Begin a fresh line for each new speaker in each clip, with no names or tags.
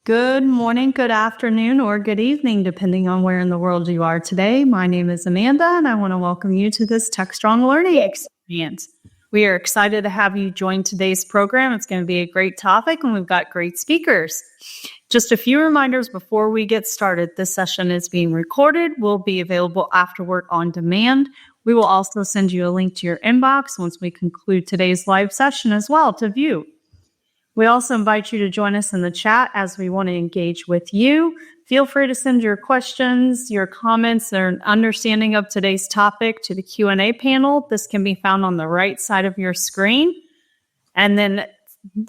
Good morning, good afternoon, or good evening, depending on where in the world you are today. My name is Amanda, and I want to welcome you to this TechStrong Learning Experience. We are excited to have you join today's program. It's going to be a great topic, and we've got great speakers. Just a few reminders before we get started. This session is being recorded, will be available afterward on demand. We will also send you a link to your inbox once we conclude today's live session as well to view. We also invite you to join us in the chat as we want to engage with you. Feel free to send your questions, your comments, or an understanding of today's topic to the Q&A panel. This can be found on the right side of your screen. And then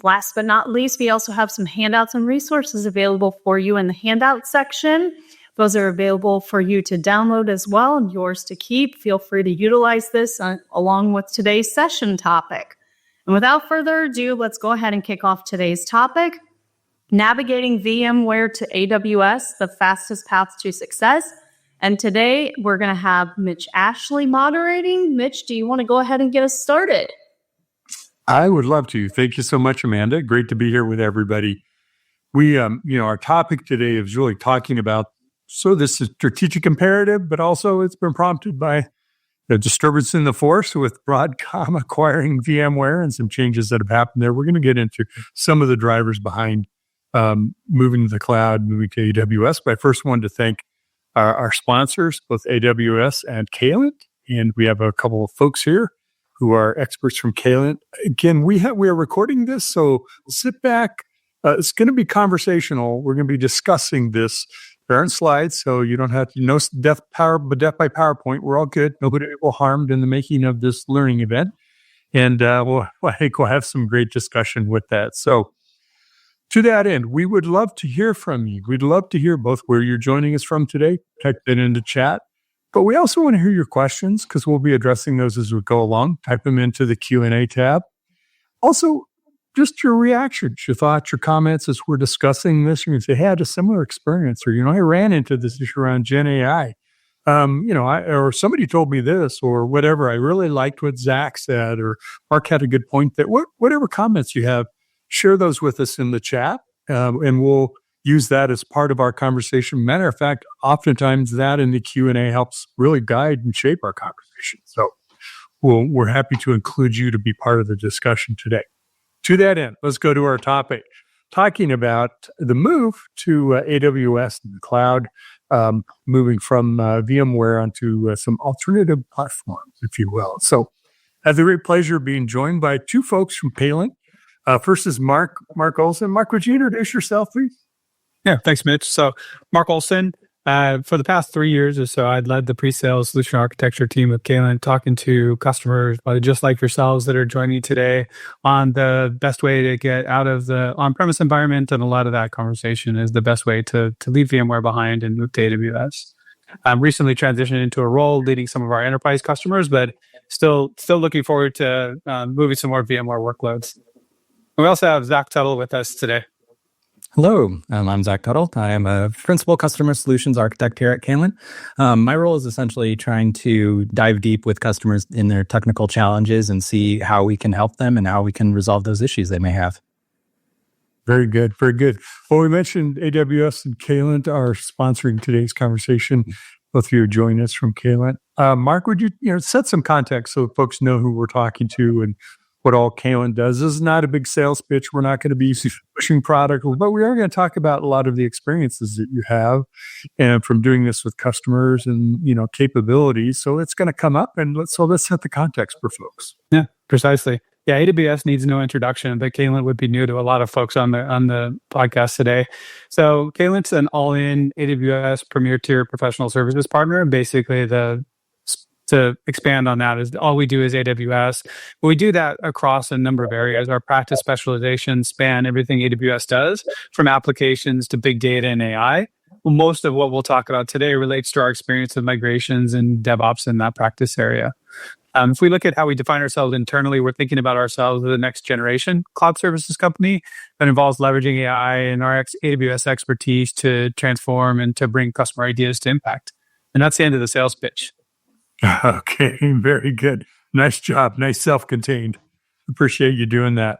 last but not least, we also have some handouts and resources available for you in the handout section. Those are available for you to download as well and yours to keep. Feel free to utilize this along with today's session topic. And without further ado, let's go ahead and kick off today's topic, navigating VMware to AWS, the fastest path to success. And today we're going to have Mitch Ashley moderating. Mitch, do you want to go ahead and get us started?
I would love to. Thank you so much, Amanda. Great to be here with everybody. We, our topic today is really talking about, so this is strategic imperative, but also it's been prompted by the disturbance in the force with Broadcom acquiring VMware and some changes that have happened there. We're going to get into some of the drivers behind moving to the cloud, moving to AWS. But I first wanted to thank our sponsors, both AWS and Calent. And we have a couple of folks here who are experts from Calent. Again, we are recording this, so sit back. It's going to be conversational. We're going to be discussing this. There aren't slides, so you don't have to know death by PowerPoint. We're all good. Nobody will harmed in the making of this learning event. And I think we'll have some great discussion with that. So to that end, we would love to hear from you. We'd love to hear both where you're joining us from today, type that into chat. But we also want to hear your questions because we'll be addressing those as we go along. Type them into the Q&A tab. Also, just your reactions, your thoughts, your comments as we're discussing this. You can say, hey, I had a similar experience, or, I ran into this issue around Gen AI. Or somebody told me this, or whatever. I really liked what Zach said, or Mark had a good point there. Whatever comments you have, share those with us in the chat, and we'll use that as part of our conversation. Matter of fact, oftentimes that in the Q&A helps really guide and shape our conversation. So we're happy to include you to be part of the discussion today. To that end, let's go to our topic, talking about the move to AWS and the cloud, moving from VMware onto some alternative platforms, if you will. So I have the great pleasure of being joined by two folks from Calent. First is Mark Olson. Mark, would you introduce yourself, please?
Yeah, thanks, Mitch. So Mark Olson, for the past 3 years or so, I'd led the pre-sales solution architecture team of Calent, talking to customers just like yourselves that are joining today on the best way to get out of the on-premise environment. And a lot of that conversation is the best way to leave VMware behind and move to AWS. I'm recently transitioned into a role leading some of our enterprise customers, but still looking forward to moving some more VMware workloads. We also have Zach Tuttle with us today.
Hello, I'm Zach Tuttle. I am a Principal Customer Solutions Architect here at Calent. My role is essentially trying to dive deep with customers in their technical challenges and see how we can help them and how we can resolve those issues they may have.
Very good, very good. Well, we mentioned AWS and Calent are sponsoring today's conversation. Both of you are joining us from Calent. Mark, would you set some context so folks know who we're talking to and what all Calent does? This is not a big sales pitch. We're not going to be pushing product, but we are going to talk about a lot of the experiences that you have and from doing this with customers and, capabilities. So it's going to come up, and let's set the context for folks.
Yeah, precisely. Yeah, AWS needs no introduction, but Calent would be new to a lot of folks on the podcast today. So Calent's an all-in AWS premier tier professional services partner. Basically, to expand on that is all we do is AWS. But we do that across a number of areas. Our practice specializations span everything AWS does, from applications to big data and AI. Well, most of what we'll talk about today relates to our experience with migrations and DevOps in that practice area. If we look at how we define ourselves internally, we're thinking about ourselves as a next generation cloud services company that involves leveraging AI and our AWS expertise to transform and to bring customer ideas to impact. And that's the end of the sales pitch.
Okay, very good. Nice job. Nice self-contained. Appreciate you doing that.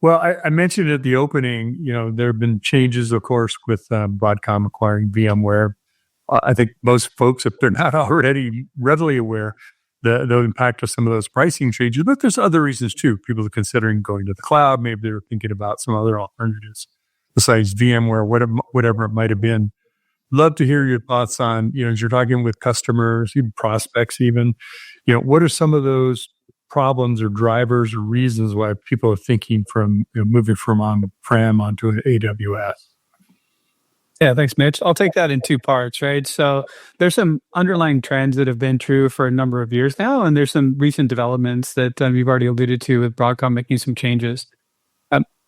Well, I mentioned at the opening, there have been changes, of course, with Broadcom acquiring VMware. I think most folks, if they're not already readily aware, the impact of some of those pricing changes. But there's other reasons too. People are considering going to the cloud. Maybe they're thinking about some other alternatives besides VMware, whatever it might have been. Love to hear your thoughts on, as you're talking with customers, even prospects even, what are some of those problems or drivers or reasons why people are thinking from moving from on-prem onto an AWS?
Yeah, thanks, Mitch. I'll take that in two parts, right? So there's some underlying trends that have been true for a number of years now, and there's some recent developments that you've already alluded to with Broadcom making some changes.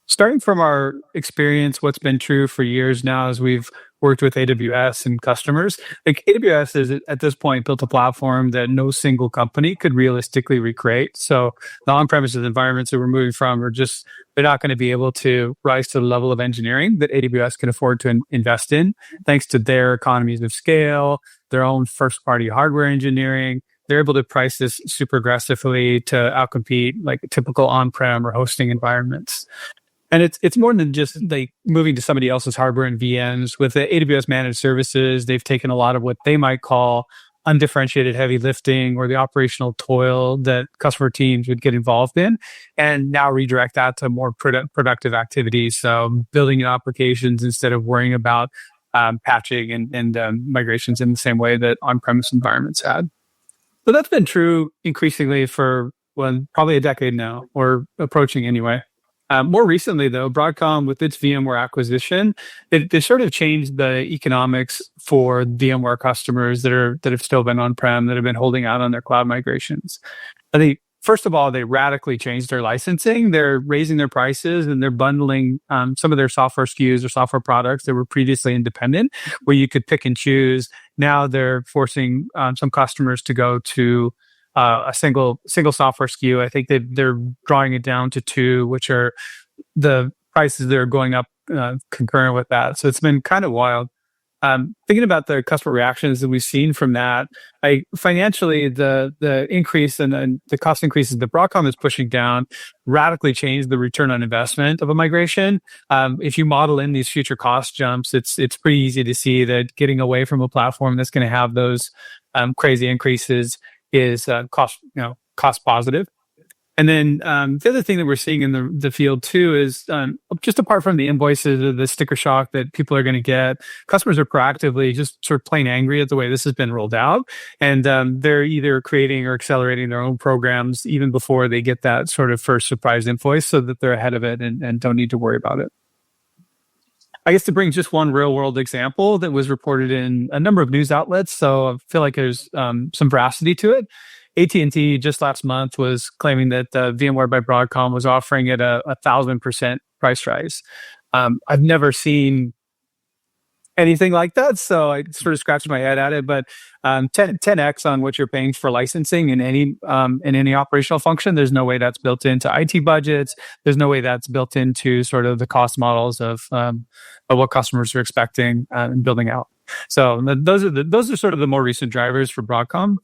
Starting from our experience, what's been true for years now as we've worked with AWS and customers, like AWS has at this point built a platform that no single company could realistically recreate. So the on-premises environments that we're moving from they're not going to be able to rise to the level of engineering that AWS can afford to invest in, thanks to their economies of scale, their own first-party hardware engineering. They're able to price this super aggressively to outcompete like typical on-prem or hosting environments. And it's more than just like moving to somebody else's hardware and VMs. With the AWS managed services, they've taken a lot of what they might call undifferentiated heavy lifting or the operational toil that customer teams would get involved in, and now redirect that to more productive activities. So building new applications instead of worrying about patching and migrations in the same way that on-premise environments had. So that's been true increasingly for probably a decade now, or approaching anyway. More recently, though, Broadcom, with its VMware acquisition, they sort of changed the economics for VMware customers that have still been on-prem, that have been holding out on their cloud migrations. First of all, they radically changed their licensing. They're raising their prices and they're bundling some of their software SKUs or software products that were previously independent, where you could pick and choose. Now they're forcing some customers to go to a single software SKU. I think they're drawing it down to two, which are the prices that are going up concurrent with that. So it's been kind of wild. Thinking about the customer reactions that we've seen from that, financially, the increase and the cost increases that Broadcom is pushing down radically changed the return on investment of a migration. If you model in these future cost jumps, it's pretty easy to see that getting away from a platform that's going to have those crazy increases is cost positive. And then the other thing that we're seeing in the field too is just apart from the invoices or the sticker shock that people are going to get, customers are proactively just sort of plain angry at the way this has been rolled out. And they're either creating or accelerating their own programs even before they get that sort of first surprise invoice, so that they're ahead of it and don't need to worry about it. I guess to bring just one real world example that was reported in a number of news outlets, so I feel like there's some veracity to it. AT&T just last month was claiming that VMware by Broadcom was offering it a 1,000% price rise. I've never seen anything like that, so I sort of scratched my head at it. But 10x on what you're paying for licensing in any operational function. There's no way that's built into IT budgets. There's no way that's built into sort of the cost models of what customers are expecting and building out. So those are sort of the more recent drivers for Broadcom.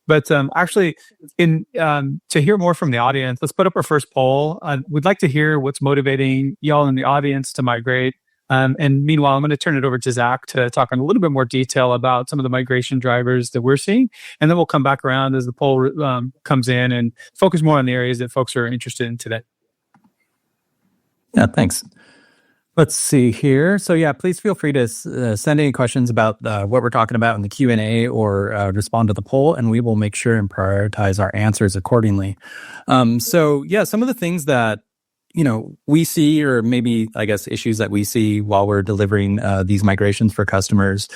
But actually, to hear more from the audience, let's put up our first poll. We'd like to hear what's motivating y'all in the audience to migrate. And meanwhile, I'm going to turn it over to Zach to talk in a little bit more detail about some of the migration drivers that we're seeing. And then we'll come back around as the poll comes in and focus more on the areas that folks are interested in today.
Yeah, thanks. Let's see here. So yeah, please feel free to send any questions about what we're talking about in the Q&A or respond to the poll, and we will make sure and prioritize our answers accordingly. So yeah, some of the things that we see, or maybe I guess issues that we see while we're delivering these migrations for customers,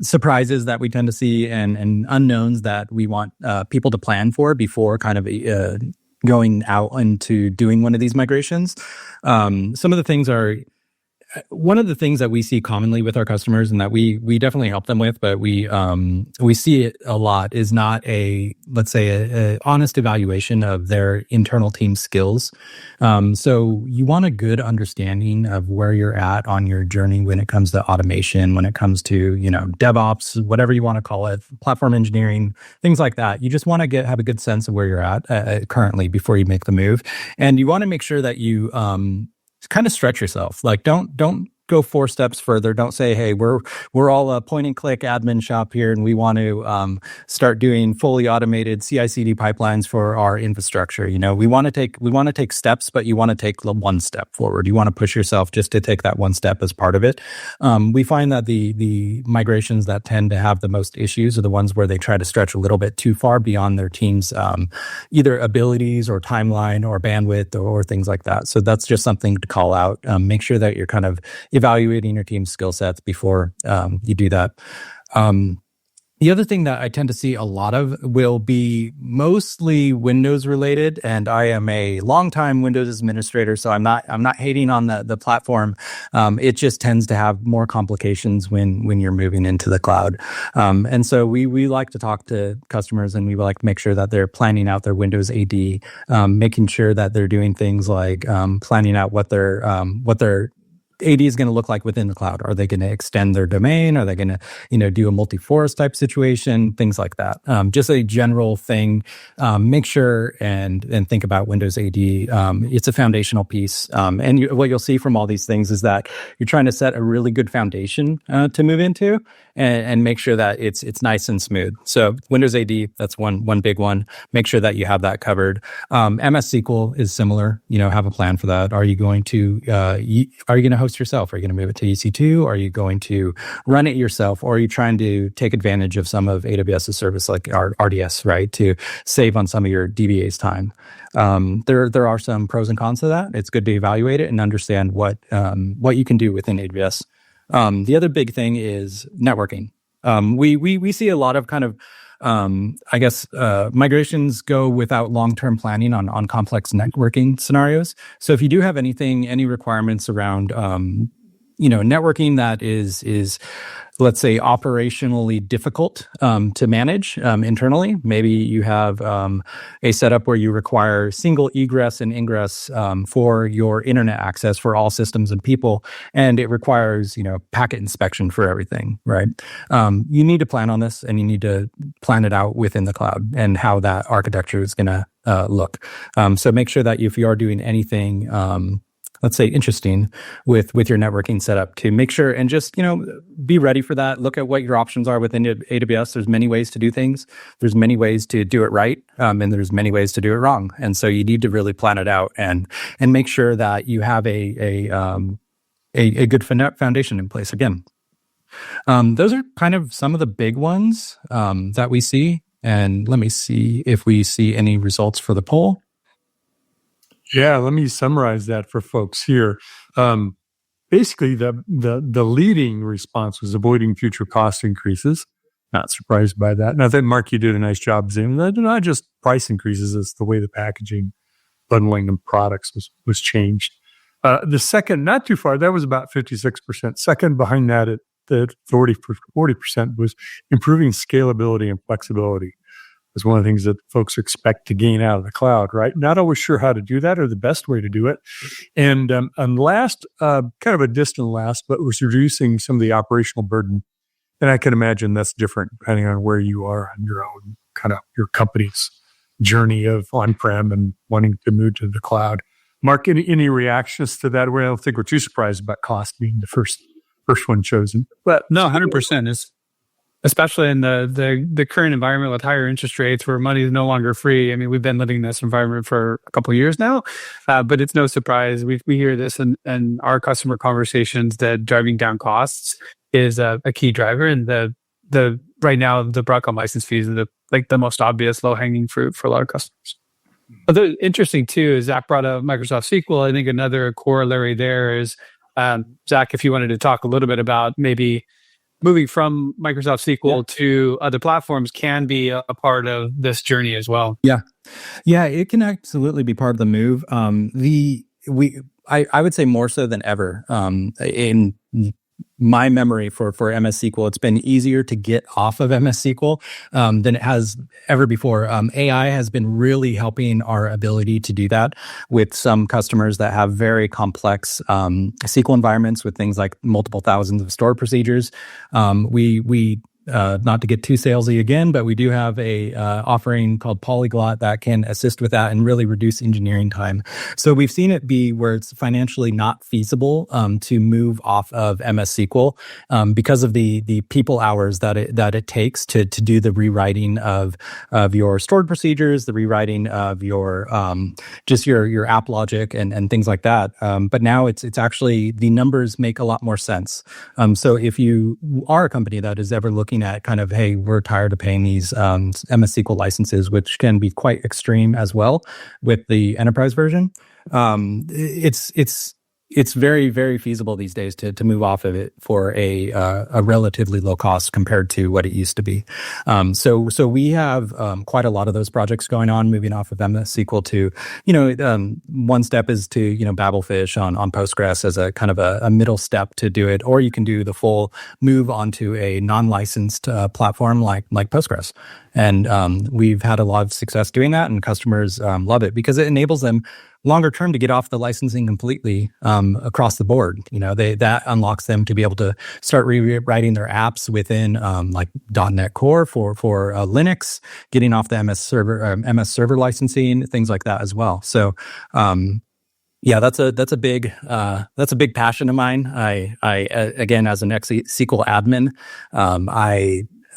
surprises that we tend to see, and unknowns that we want people to plan for before kind of going out into doing one of these migrations. Some of the things are one of the things that we see commonly with our customers, and that we definitely help them with, but we see it a lot, is not a honest evaluation of their internal team skills. So you want a good understanding of where you're at on your journey when it comes to automation, when it comes to DevOps, whatever you want to call it, platform engineering, things like that. You just want to have a good sense of where you're at currently before you make the move, and you want to make sure that you kind of stretch yourself. Like don't go 4 steps further. Don't say, hey, we're all a point and click admin shop here, and we want to start doing fully automated CI/CD pipelines for our infrastructure. We want to take steps, but you want to take one step forward. You want to push yourself just to take that one step as part of it. We find that the migrations that tend to have the most issues are the ones where they try to stretch a little bit too far beyond their team's either abilities or timeline or bandwidth or things like that. So that's just something to call out. Make sure that you're kind of evaluating your team's skill sets before you do that. The other thing that I tend to see a lot of will be mostly Windows related, and I am a longtime Windows administrator, so I'm not hating on the platform. It just tends to have more complications when you're moving into the cloud, and so we like to talk to customers, and we like to make sure that they're planning out their Windows AD, making sure that they're doing things like planning out what their AD is going to look like within the cloud. Are they going to extend their domain? Are they going to, do a multi-forest type situation? Things like that. Just a general thing. Make sure and think about Windows AD. It's a foundational piece. And what you'll see from all these things is that you're trying to set a really good foundation to move into, and make sure that it's nice and smooth. So Windows AD, that's one big one. Make sure that you have that covered. MS SQL is similar. Have a plan for that. Are you going to host yourself? Are you going to move it to EC2? Are you going to run it yourself? Or are you trying to take advantage of some of AWS's service like RDS, right, to save on some of your DBA's time? There are some pros and cons to that. It's good to evaluate it and understand what you can do within AWS. The other big thing is networking. We see a lot of kind of migrations go without long-term planning on complex networking scenarios. So if you do have any requirements around, networking that is, let's say, operationally difficult to manage internally. Maybe you have a setup where you require single egress and ingress for your internet access for all systems and people, and it requires packet inspection for everything, right? You need to plan on this, and you need to plan it out within the cloud and how that architecture is going to look. So make sure that if you are doing anything let's say interesting with your networking setup, to make sure and just be ready for that. Look at what your options are within AWS. There's many ways to do things. There's many ways to do it right, and there's many ways to do it wrong. And so you need to really plan it out and make sure that you have a good foundation in place. Again, those are kind of some of the big ones that we see. And let me see if we see any results for the poll.
Yeah, let me summarize that for folks here. Basically, the leading response was avoiding future cost increases. Not surprised by that. And I think, Mark, you did a nice job saying that not just price increases, it's the way the packaging, bundling of products was changed. The second, not too far, that was about 56%. Second behind that at the 40% was improving scalability and flexibility. Is one of the things that folks expect to gain out of the cloud, right? Not always sure how to do that or the best way to do it. And last, kind of a distant last, but was reducing some of the operational burden. And I can imagine that's different depending on where you are on your own, kind of your company's journey of on-prem and wanting to move to the cloud. Mark, any reactions to that? I don't think we're too surprised about cost being the first one chosen. But
no, 100% is. Especially in the current environment with higher interest rates where money is no longer free. I mean, we've been living in this environment for a couple of years now, but it's no surprise. We hear this in our customer conversations that driving down costs is a key driver. And the right now, the Broadcom license fees are the most obvious low-hanging fruit for a lot of customers. But the interesting too is Zach brought up Microsoft SQL. I think another corollary there is, Zach, if you wanted to talk a little bit about maybe moving from Microsoft SQL to other platforms can be a part of this journey as well.
Yeah, it can absolutely be part of the move. I would say more so than ever. In my memory for MS SQL, it's been easier to get off of MS SQL than it has ever before. AI has been really helping our ability to do that with some customers that have very complex SQL environments with things like multiple thousands of stored procedures. We not to get too salesy again, but we do have a offering called Polyglot that can assist with that and really reduce engineering time. So we've seen it be where it's financially not feasible to move off of MS SQL because of the people hours that it takes to do the rewriting of your stored procedures, the rewriting of your just your app logic and things like that. But now it's actually the numbers make a lot more sense. So if you are a company that is ever looking at kind of, hey, we're tired of paying these MS SQL licenses, which can be quite extreme as well with the enterprise version. It's very, very feasible these days to move off of it for a relatively low cost compared to what it used to be. So we have quite a lot of those projects going on, moving off of MS SQL to, one step is to, Babelfish on Postgres as a kind of a middle step to do it, or you can do the full move onto a non-licensed platform like Postgres. And we've had a lot of success doing that, and customers love it because it enables them longer term to get off the licensing completely across the board. That unlocks them to be able to start rewriting their apps within like .NET Core for Linux, getting off the MS Server licensing, things like that as well. So yeah, that's a big passion of mine. I again, as an ex-SQL admin,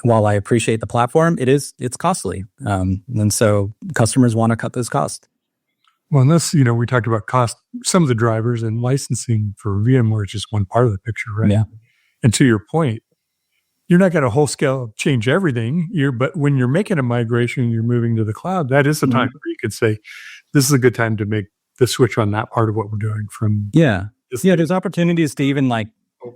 while I appreciate the platform, it's costly, and so customers want to cut those costs.
Well, unless, we talked about cost, some of the drivers, and licensing for VMware is just one part of the picture, right?
Yeah.
And to your point, you're not going to whole scale change everything. But when you're making a migration, you're moving to the cloud, that is the time where you could say, this is a good time to make the switch on that part of what we're doing from.
Yeah. There's opportunities to even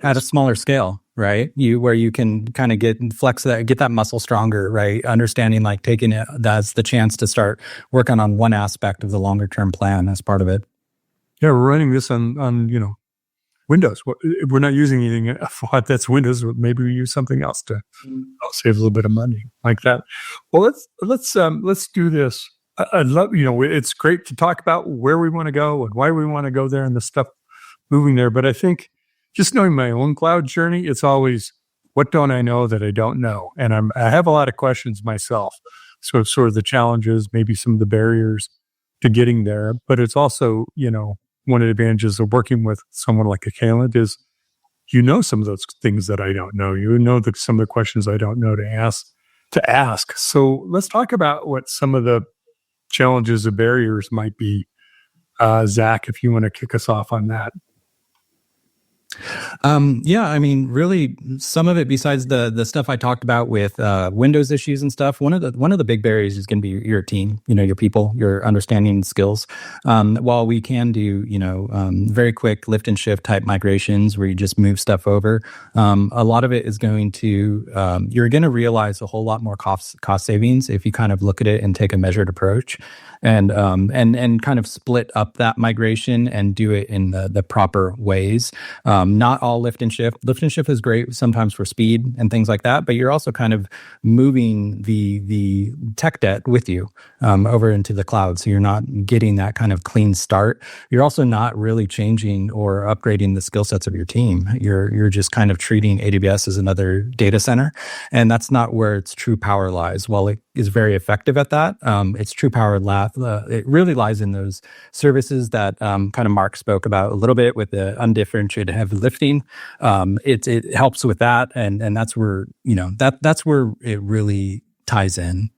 at a smaller scale, right? Where you can kind of get that muscle stronger, right? Understanding, taking it as the chance to start working on one aspect of the longer term plan as part of it.
Yeah, we're running this on Windows. We're not using anything that's Windows. Maybe we use something else to save a little bit of money like that. Well, let's do this. I love, it's great to talk about where we want to go and why we want to go there and the stuff moving there. But I think just knowing my own cloud journey, it's always, what don't I know that I don't know? And I have a lot of questions myself. So sort of the challenges, maybe some of the barriers to getting there. But it's also, one of the advantages of working with someone like a Kalen is, some of those things that I don't know. Some of the questions I don't know to ask. So let's talk about what some of the challenges or barriers might be. Zach, if you want to kick us off on that.
Really, some of it besides the stuff I talked about with Windows issues and stuff. One of the big barriers is going to be your team, your people, your understanding skills. While we can do very quick lift and shift type migrations where you just move stuff over, a lot of it is going to you're going to realize a whole lot more cost savings if you kind of look at it and take a measured approach. And kind of split up that migration and do it in the proper ways. Not all lift and shift. Lift and shift is great sometimes for speed and things like that, but you're also kind of moving the tech debt with you over into the cloud. So you're not getting that kind of clean start. You're also not really changing or upgrading the skill sets of your team. You're just kind of treating AWS as another data center, and that's not where its true power lies. While it is very effective at that, its true power it really lies in those services that kind of Mark spoke about a little bit with the undifferentiated heavy lifting. It helps with that, and that's where that's where it really ties in.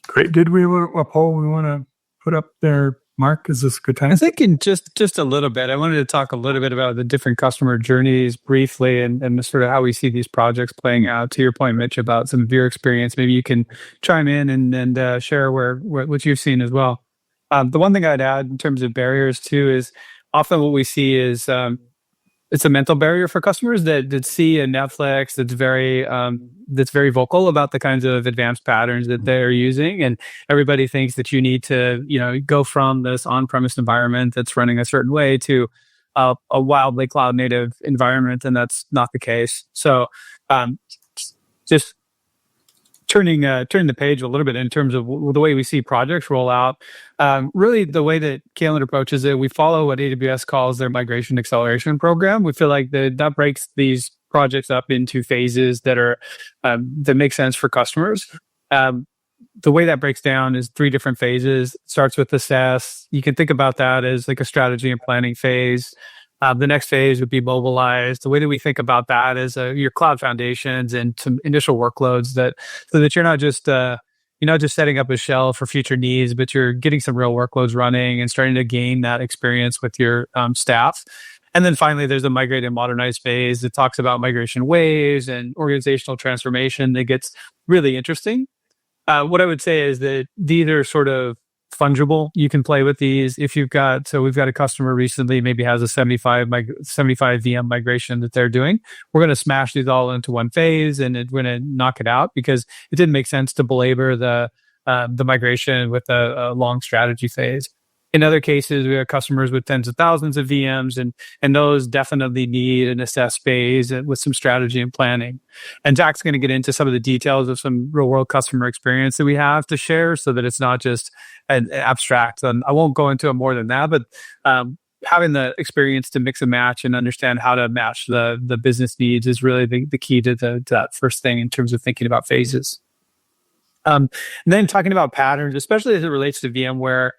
Great. Did we a poll we want to put up there? Mark, is this a good time?
I think in just a little bit, I wanted to talk a little bit about the different customer journeys briefly and sort of how we see these projects playing out. To your point, Mitch, about some of your experience, maybe you can chime in and share what you've seen as well. The one thing I'd add in terms of barriers too is often what we see is it's a mental barrier for customers that see a Netflix that's very vocal about the kinds of advanced patterns that they're using, and everybody thinks that you need to go from this on-premise environment that's running a certain way to a wildly cloud native environment, and that's not the case. So just turning the page a little bit in terms of the way we see projects roll out. Really, the way that Kalen approaches it, we follow what AWS calls their migration acceleration program. We feel like that breaks these projects up into phases that are that make sense for customers. The way that breaks down is 3 different phases. It starts with assess. You can think about that as like a strategy and planning phase. The next phase would be mobilize. The way that we think about that is your cloud foundations and some initial workloads so that you're not just setting up a shell for future needs, but you're getting some real workloads running and starting to gain that experience with your staff. And then finally, there's the migrate and modernize phase that talks about migration waves and organizational transformation that gets really interesting. What I would say is that these are sort of fungible. You can play with these if we've got a customer recently maybe has a 75 VM migration that they're doing. We're going to smash these all into one phase and we're going to knock it out because it didn't make sense to belabor the migration with a long strategy phase. In other cases, we have customers with tens of thousands of VMs, and those definitely need an assess phase with some strategy and planning. And Zach's going to get into some of the details of some real-world customer experience that we have to share so that it's not just an abstract. And I won't go into it more than that, but having the experience to mix and match and understand how to match the business needs is really the key to that first thing in terms of thinking about phases. And then talking about patterns, especially as it relates to VMware,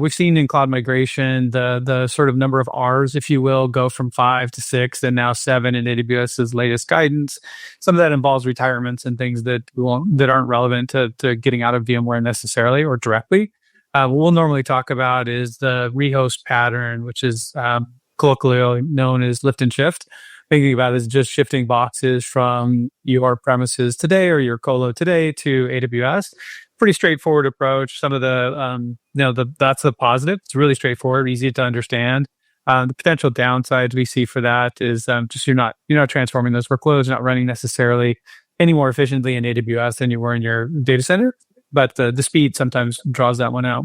we've seen in cloud migration the sort of number of R's, if you will, go from 5 to 6 and now 7 in AWS's latest guidance. Some of that involves retirements and things that aren't relevant to getting out of VMware necessarily or directly. What we'll normally talk about is the rehost pattern, which is colloquially known as lift and shift. Thinking about it is just shifting boxes from your premises today or your colo today to AWS. Pretty straightforward approach. Some of that's the positive. It's really straightforward, easy to understand. The potential downsides we see for that is just you're not transforming those workloads, not running necessarily any more efficiently in AWS than you were in your data center. But the speed sometimes draws that one out.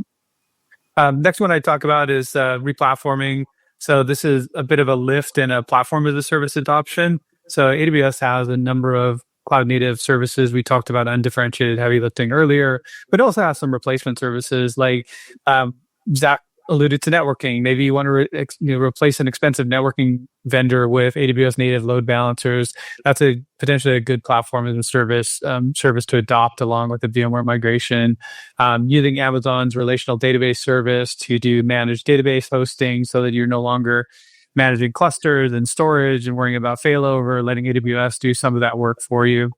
Next one I talk about is replatforming. So this is a bit of a lift in a platform as a service adoption. So AWS has a number of cloud native services. We talked about undifferentiated heavy lifting earlier, but also has some replacement services like Zach alluded to networking. Maybe you want to replace an expensive networking vendor with AWS native load balancers. That's potentially a good platform as a service to adopt along with the VMware migration. Using Amazon's relational database service to do managed database hosting so that you're no longer managing clusters and storage and worrying about failover, letting AWS do some of that work for you.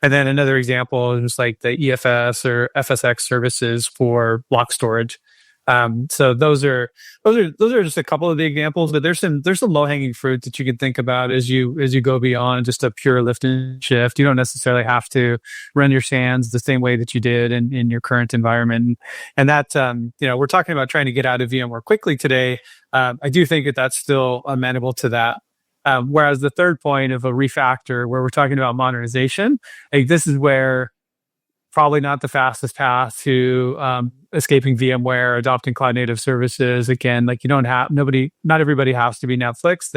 And then another example is just like the EFS or FSX services for block storage. So those are just a couple of the examples, but there's some low hanging fruit that you can think about as you go beyond just a pure lift and shift. You don't necessarily have to run your SANs the same way that you did in your current environment. And that, we're talking about trying to get out of VMware quickly today. I do think that's still amenable to that. Whereas the third point of a refactor, where we're talking about modernization, this is where probably not the fastest path to escaping VMware, adopting cloud native services. Again, like not everybody has to be Netflix.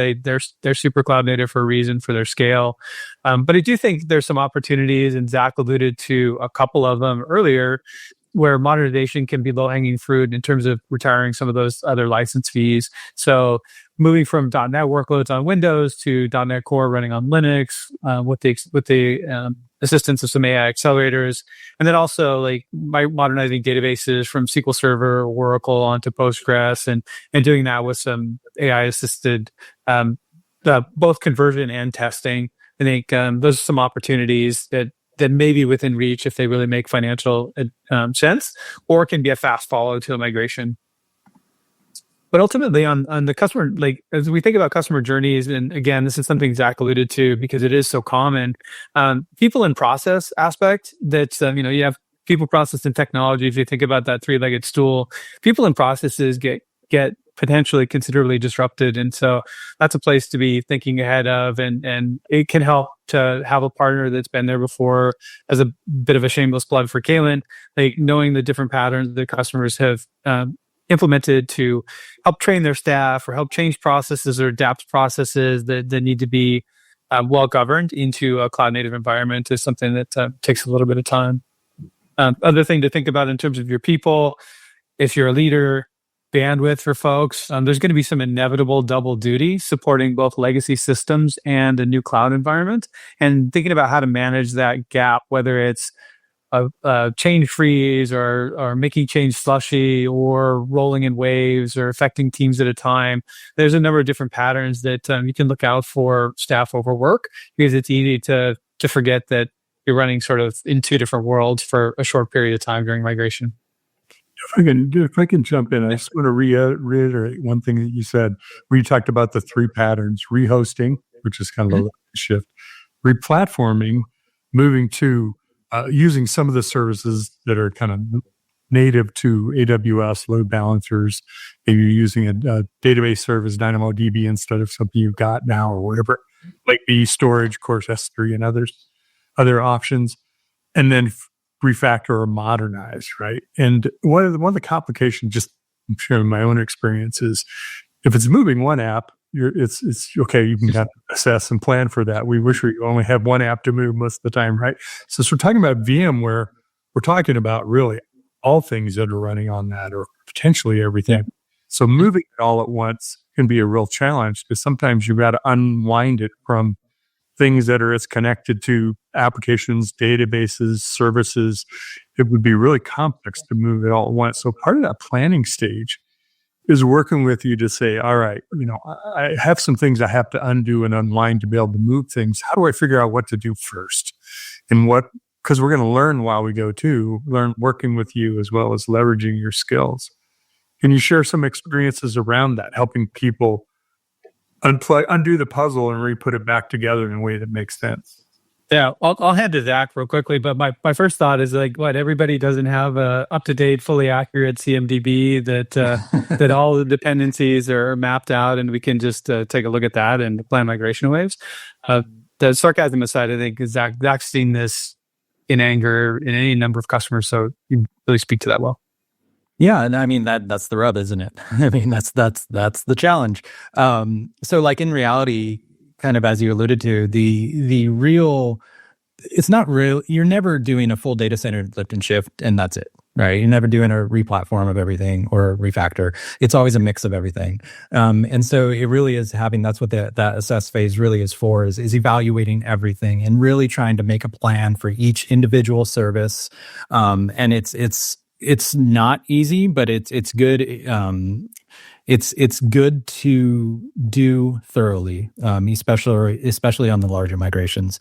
They're super cloud native for a reason, for their scale. But I do think there's some opportunities, and Zach alluded to a couple of them earlier, where modernization can be low-hanging fruit in terms of retiring some of those other license fees. So moving from .NET workloads on Windows to .NET Core running on Linux with the assistance of some AI accelerators, and then also like modernizing databases from SQL Server or Oracle onto Postgres, and doing that with some AI-assisted both conversion and testing. I think those are some opportunities that may be within reach if they really make financial sense, or can be a fast follow to a migration. But ultimately, on the customer, like as we think about customer journeys, and again, this is something Zach alluded to because it is so common. People and process aspect. That's you have people, process, and technology. If you think about that three-legged stool, people and processes get potentially considerably disrupted. And so that's a place to be thinking ahead of. And it can help to have a partner that's been there before. As a bit of a shameless plug for Kalen, like knowing the different patterns that customers have implemented to help train their staff or help change processes or adapt processes that need to be well governed into a cloud native environment is something that takes a little bit of time. Other thing to think about in terms of your people, if you're a leader, bandwidth for folks, there's going to be some inevitable double duty supporting both legacy systems and a new cloud environment, and thinking about how to manage that gap, whether it's a change freeze or making change slushy or rolling in waves or affecting teams at a time. There's a number of different patterns that you can look out for staff overwork, because it's easy to forget that you're running sort of in two different worlds for a short period of time during migration.
If I can jump in, I just want to reiterate one thing that you said, where you talked about the three patterns: rehosting, which is kind of a shift; replatforming, moving to using some of the services that are kind of native to AWS, load balancers. Maybe you're using a database service, DynamoDB, instead of something you've got now or whatever, like the storage, of course, S3 and other options, and then refactor or modernize, right? And one of the complications, just sharing my own experience, is if it's moving one app, it's okay. You can kind of assess and plan for that. We wish we only have one app to move most of the time, right? So we're talking about VMware. We're talking about really all things that are running on that, or potentially everything. So moving it all at once can be a real challenge, because sometimes you've got to unwind it from things that are as connected to applications, databases, services. It would be really complex to move it all at once. So part of that planning stage is working with you to say, all right, I have some things I have to undo and unwind to be able to move things. How do I figure out what to do first? And because we're going to learn while we go too, learn working with you as well as leveraging your skills. Can you share some experiences around that, helping people undo the puzzle and re-put it back together in a way that makes sense?
Yeah, I'll head to Zach real quickly, but my first thought is everybody doesn't have a up-to-date, fully accurate CMDB that all the dependencies are mapped out, and we can just take a look at that and plan migration waves. The sarcasm aside, I think Zach's seen this in anger in any number of customers, so you really speak to that well.
Yeah, and I mean that's the rub, isn't it? I mean that's the challenge. So like in reality, kind of as you alluded to, the real, it's not real. You're never doing a full data center lift and shift, and that's it, right? You're never doing a replatform of everything or a refactor. It's always a mix of everything. And so it really is that's what that assess phase really is for, is evaluating everything and really trying to make a plan for each individual service. And it's not easy, but it's good. It's good to do thoroughly, especially on the larger migrations.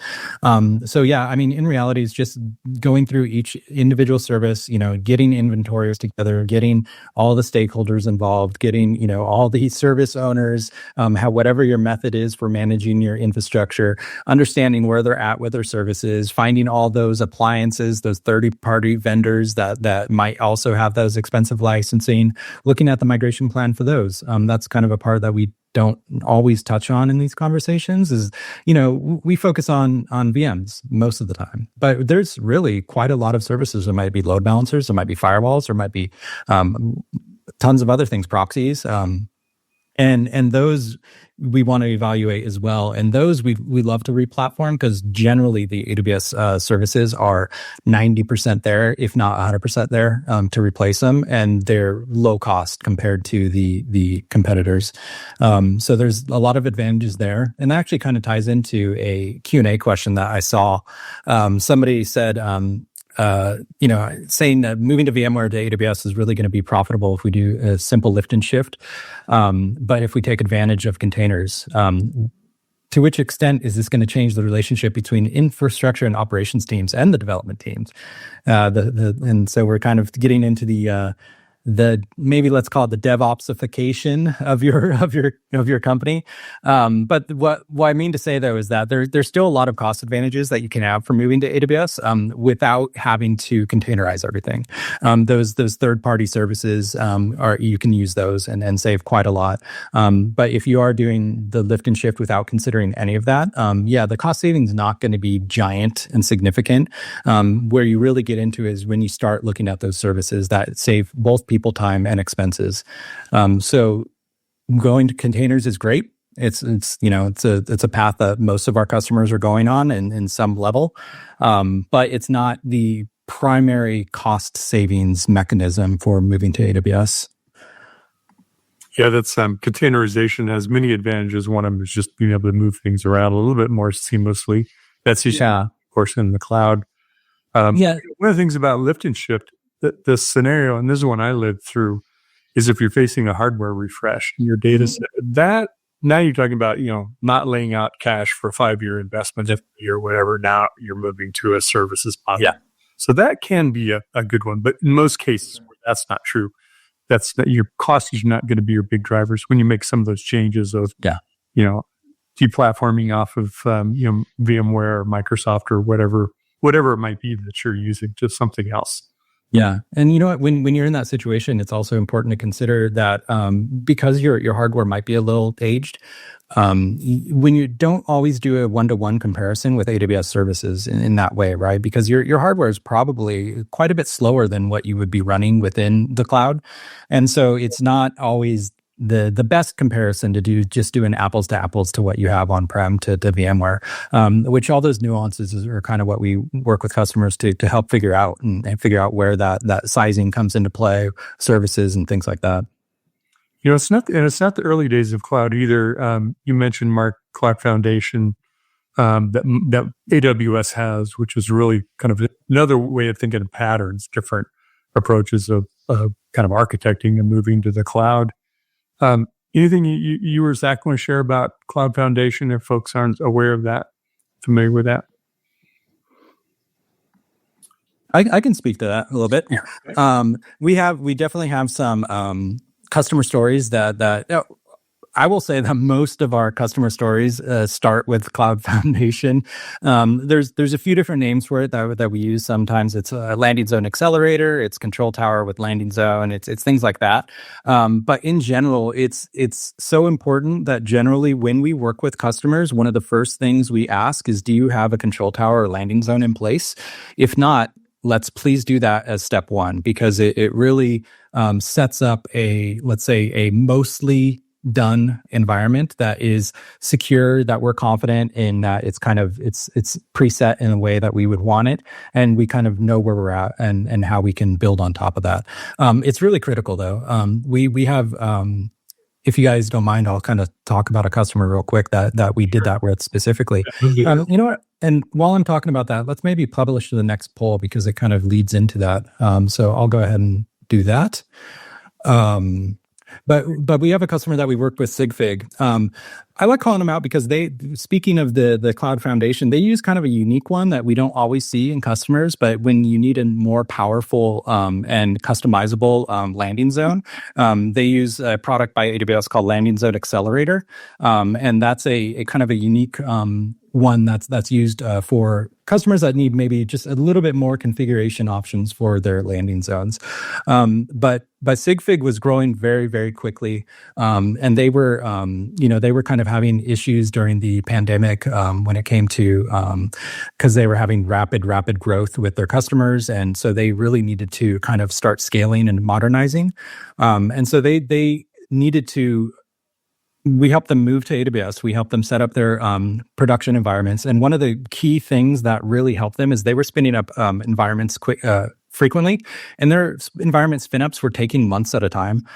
So yeah, I mean, in reality, it's just going through each individual service, getting inventories together, getting all the stakeholders involved, getting, all the service owners, whatever your method is for managing your infrastructure, understanding where they're at with their services, finding all those appliances, those third-party vendors that might also have those expensive licensing, looking at the migration plan for those. That's kind of a part that we don't always touch on in these conversations is, we focus on VMs most of the time, but there's really quite a lot of services. There might be load balancers, there might be firewalls, there might be tons of other things, proxies, and those we want to evaluate as well. And those we love to replatform, because generally the AWS services are 90% there, if not 100% there, to replace them, and they're low cost compared to the competitors. So there's a lot of advantages there, and that actually kind of ties into a Q&A question that I saw. Somebody said, saying that moving to VMware to AWS is really going to be profitable if we do a simple lift and shift. But if we take advantage of containers, to which extent is this going to change the relationship between infrastructure and operations teams and the development teams? And so we're kind of getting into maybe let's call it the DevOpsification of your company. But what I mean to say though is that there's still a lot of cost advantages that you can have from moving to AWS without having to containerize everything. Those third-party services you can use those and save quite a lot. But if you are doing the lift and shift without considering any of that, the cost savings is not going to be giant and significant. Where you really get into is when you start looking at those services that save both people time and expenses. So going to containers is great. It's a path that most of our customers are going on in some level, but it's not the primary cost savings mechanism for moving to AWS.
Yeah, that's containerization has many advantages. One of them is just being able to move things around a little bit more seamlessly. That's just, of course, in the cloud. One of the things about lift and shift, the scenario, and this is one I lived through, is if you're facing a hardware refresh in your data set, that now you're talking about, not laying out cash for a 5-year investment or whatever. Now you're moving to a services model. Yeah. So that can be a good one. But in most cases, where that's not true, your cost is not going to be your big drivers when you make some of those changes of, deplatforming off of, VMware or Microsoft or whatever it might be that you're using, just something else.
Yeah. And you know what, when you're in that situation, it's also important to consider that because your hardware might be a little aged, when you don't always do a one-to-one comparison with AWS services in that way, right? Because your hardware is probably quite a bit slower than what you would be running within the cloud. And so it's not always the best comparison to do an apples to apples to what you have on-prem to VMware, which all those nuances are kind of what we work with customers to help figure out and figure out where that sizing comes into play, services and things like that.
It's not the early days of cloud either. You mentioned, Mark, Cloud Foundation that AWS has, which is really kind of another way of thinking of patterns, different approaches of kind of architecting and moving to the cloud. Anything you or Zach want to share about Cloud Foundation if folks aren't aware of that, familiar with that?
I can speak to that a little bit. Yeah. We definitely have some customer stories that I will say that most of our customer stories start with Cloud Foundation. There's a few different names for it that we use. Sometimes it's a landing zone accelerator, it's control tower with landing zone, it's things like that. But in general, it's so important that generally when we work with customers, one of the first things we ask is, do you have a control tower or landing zone in place? If not, let's please do that as step one, because it really sets up let's say a mostly done environment that is secure, that we're confident in, that it's preset in a way that we would want it, and we kind of know where we're at and how we can build on top of that. It's really critical though. We have if you guys don't mind, I'll kind of talk about a customer real quick that we did that with specifically. You know what? And while I'm talking about that, let's maybe publish the next poll because it kind of leads into that. So I'll go ahead and do that. But we have a customer that we worked with, Sigfig. I like calling them out because speaking of the Cloud Foundation, they use kind of a unique one that we don't always see in customers. But when you need a more powerful and customizable landing zone, they use a product by AWS called Landing Zone Accelerator, and that's a kind of a unique one that's used for customers that need maybe just a little bit more configuration options for their landing zones. But Sigfig was growing very, very quickly, and they were kind of having issues during the pandemic when it came to because they were having rapid growth with their customers, and so they really needed to kind of start scaling and modernizing, and so they needed to. We helped them move to AWS. We helped them set up their production environments. And one of the key things that really helped them is they were spinning up environments frequently, and their environment spin-ups were taking months at a time.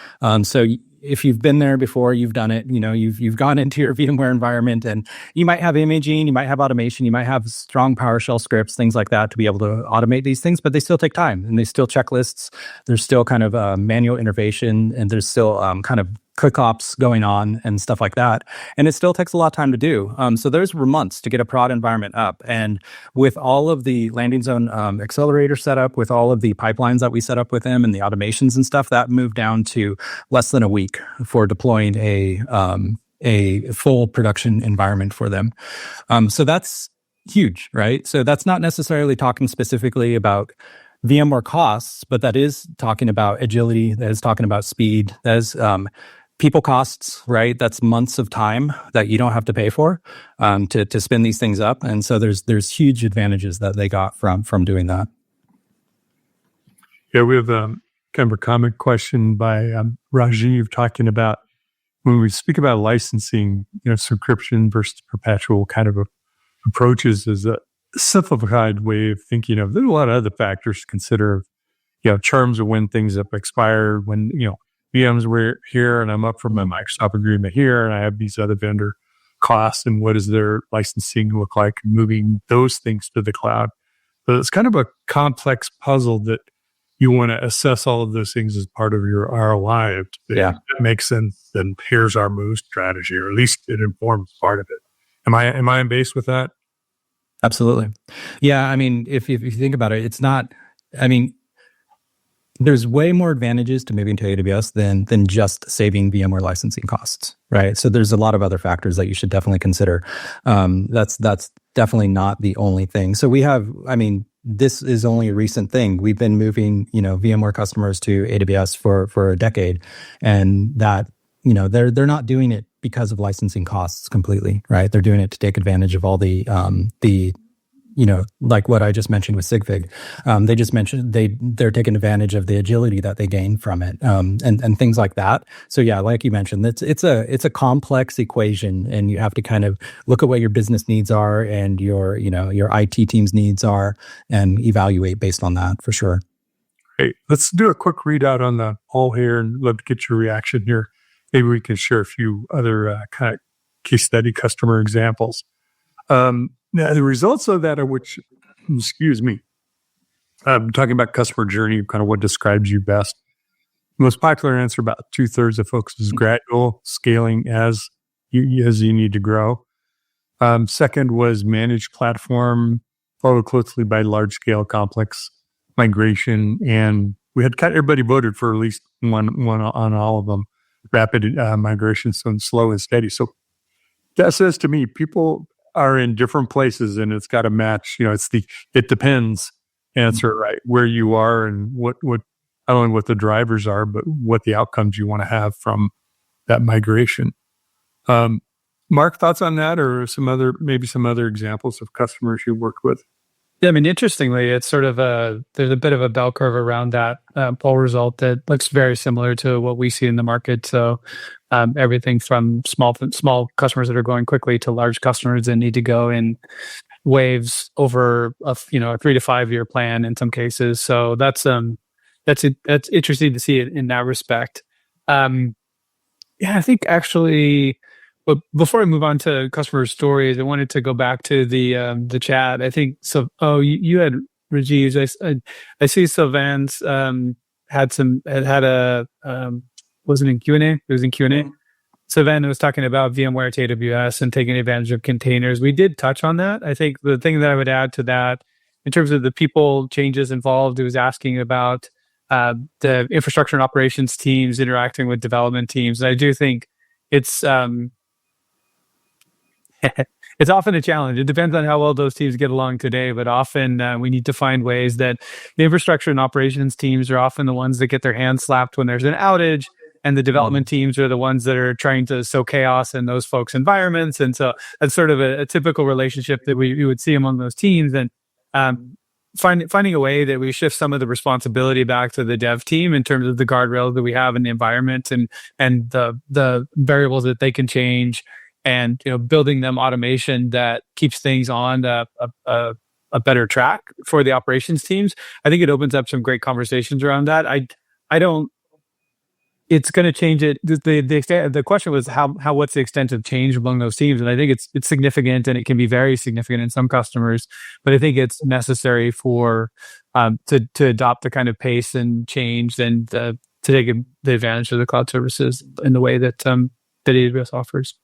So if you've been there before, you've done it, you've gone into your VMware environment, and you might have imaging, you might have automation, you might have strong PowerShell scripts, things like that to be able to automate these things, but they still take time, and they still checklists. There's still kind of manual innovation, and there's still kind of ClickOps going on and stuff like that. And it still takes a lot of time to do. So there's months to get a prod environment up. And with all of the landing zone accelerator setup, with all of the pipelines that we set up with them and the automations and stuff, that moved down to less than a week for deploying a full production environment for them. So that's huge, right? So that's not necessarily talking specifically about VMware costs, but that is talking about agility, that is talking about speed, that is people costs, right? That's months of time that you don't have to pay for to spin these things up. And so there's huge advantages that they got from doing that.
Yeah, we have kind of a comment question by Rajiv talking about when we speak about licensing, subscription versus perpetual kind of approaches is a simplified way of thinking of. There's a lot of other factors to consider, terms of when things up expire, when, VMs were here and I'm up for my Microsoft agreement here and I have these other vendor costs and what does their licensing look like, moving those things to the cloud. But it's kind of a complex puzzle that you want to assess all of those things as part of your ROI. If that makes sense, then here's our move strategy, or at least it informs part of it. Am I in base with that?
Absolutely. Yeah. I mean, if you think about it, it's not, there's way more advantages to moving to AWS than just saving VMware licensing costs, right? So there's a lot of other factors that you should definitely consider. That's definitely not the only thing. So we have, this is only a recent thing. We've been moving, VMware customers to AWS for a decade, and that, they're not doing it because of licensing costs completely, right? They're doing it to take advantage of all the like what I just mentioned with Sigfig. They just mentioned they're taking advantage of the agility that they gain from it, and things like that. So yeah, like you mentioned, it's a complex equation, and you have to kind of look at what your business needs are and your IT team's needs are, and evaluate based on that for sure.
Hey, let's do a quick readout on the poll here, and love to get your reaction here. Maybe we can share a few other kind of case study customer examples. Now, the results of that are I'm talking about customer journey, kind of what describes you best. Most popular answer, about 2/3 of folks, is gradual scaling as you need to grow. Second was managed platform, followed closely by large scale complex migration. And we had kind of everybody voted for at least one on all of them. Rapid migration, so slow and steady. So that says to me, people are in different places and it's got to match, it's it depends answer, right? Where you are and what not only what the drivers are, but what the outcomes you want to have from that migration. Mark, thoughts on that, or some other examples of customers you worked with?
Yeah, interestingly, it's sort of there's a bit of a bell curve around that poll result that looks very similar to what we see in the market. So everything from small customers that are going quickly to large customers that need to go in waves over a 3 to 5 year plan in some cases. So that's interesting to see it in that respect. I think actually. But before I move on to customer stories, I wanted to go back to the chat. I think so. Oh, you had Rajiv. I see Sylvan's had a wasn't in Q&A. It was in Q&A. Sylvan was talking about VMware to AWS and taking advantage of containers. We did touch on that. I think the thing that I would add to that, in terms of the people changes involved, it was asking about the infrastructure and operations teams interacting with development teams. And I do think it's it's often a challenge. It depends on how well those teams get along today, but often we need to find ways that the infrastructure and operations teams are often the ones that get their hands slapped when there's an outage, and the development teams are the ones that are trying to sow chaos in those folks' environments. And so that's sort of a typical relationship that we would see among those teams. And finding a way that we shift some of the responsibility back to the dev team in terms of the guardrails that we have in the environment and the variables that they can change, and building them automation that keeps things on a better track for the operations teams. I think it opens up some great conversations around that. I don't. It's going to change it. The question was what's the extent of change among those teams, and I think it's significant, and it can be very significant in some customers. But I think it's necessary for to adopt the kind of pace and change and the take the advantage of the cloud services in the way that that AWS offers.